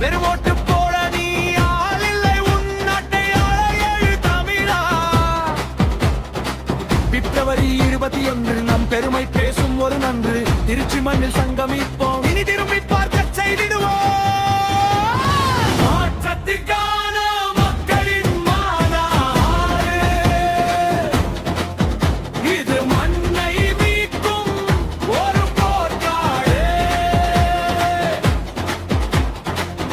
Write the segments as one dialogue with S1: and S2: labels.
S1: வெறுமோட்டு போட நீ ஆள் இல்லை உன் நாட்டை ஆள தமிழா. பிப்ரவரி 21 நம் பெருமை பேசும் ஒரு நன்று. திருச்சி மண்ணில் சங்கமிப்போம், இனி திரும்பி பார்க்க செய்திடுவோம். மாற்றத்திற்கான மக்களின் மாநாடு, இது மண்ணை மீட்கும் ஒரு போர்க்காடு.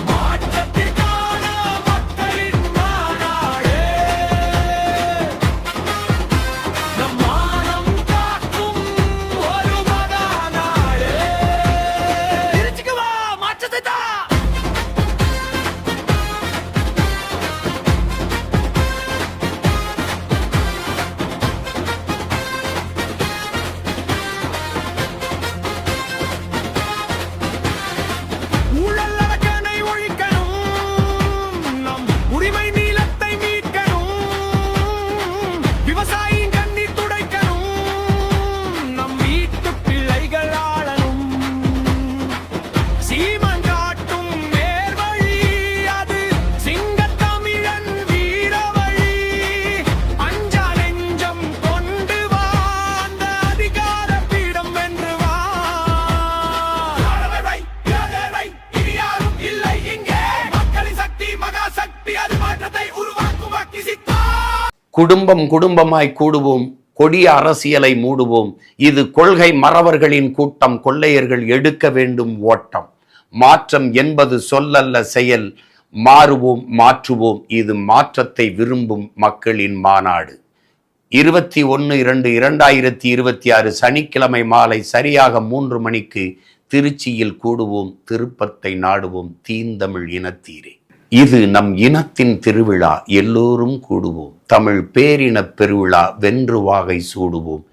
S1: மாற்றத்திற்கான மக்களின் மாநாடு, நம் மானம் காக்கும் ஒரு மகாநாடு. திருச்சிக்கு வா, மாற்றத்தை தா. ஊழல் அரக்கனை ஒழிக்கணும், நம் உரிமை நீலத்தை மீட்கணும். விவசாயியின் கண்ணீர் துடைக்கணும், நம் வீட்டு பிள்ளைகள் ஆளணும். சீமான் காட்டும் நேர்வழி, அது சிங்கத்தமிழன் வீரவழி. அஞ்சா நெஞ்சம் கொண்டு வா, அந்த அதிகார பீடம் வென்று வா. இனி யாரும் இல்லை இங்கே, மக்களின் சக்தி மகா சக்தி, அது மாற்றத்தை உருவாக்கும் வக்கி சித்தா.
S2: குடும்பம் குடும்பமாய் கூடுவோம், கொடிய அரசியலை மூடுவோம். இது கொள்கை மறவர்களின் கூட்டம், கொள்ளையர்கள் எடுக்க வேண்டும் ஓட்டம். மாற்றம் என்பது சொல்லல்ல செயல், மாறுவோம் மாற்றுவோம், இது மாற்றத்தை விரும்பும் மக்களின் மாநாடு. 21/2/2026 சனிக்கிழமை மாலை சரியாக 3 மணிக்கு திருச்சியில் கூடுவோம், திருப்பத்தை நாடுவோம், தீந்தமிழ் இனத்தீரே. இது நம் இனத்தின் திருவிழா, எல்லோரும் கூடுவோம். தமிழ் பேரினப் பெருவிழா, வென்று வாகை சூடுவோம்.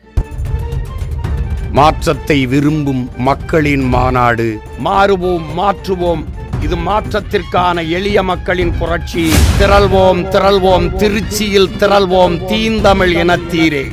S2: மாற்றத்தை விரும்பும் மக்களின் மாநாடு. மாறுவோம் மாற்றுவோம், இது மாற்றத்திற்கான எளிய மக்களின் புரட்சி. திரள்வோம் திரள்வோம், திருச்சியில் திரள்வோம், தீந்தமிழ் இனத்தீரே.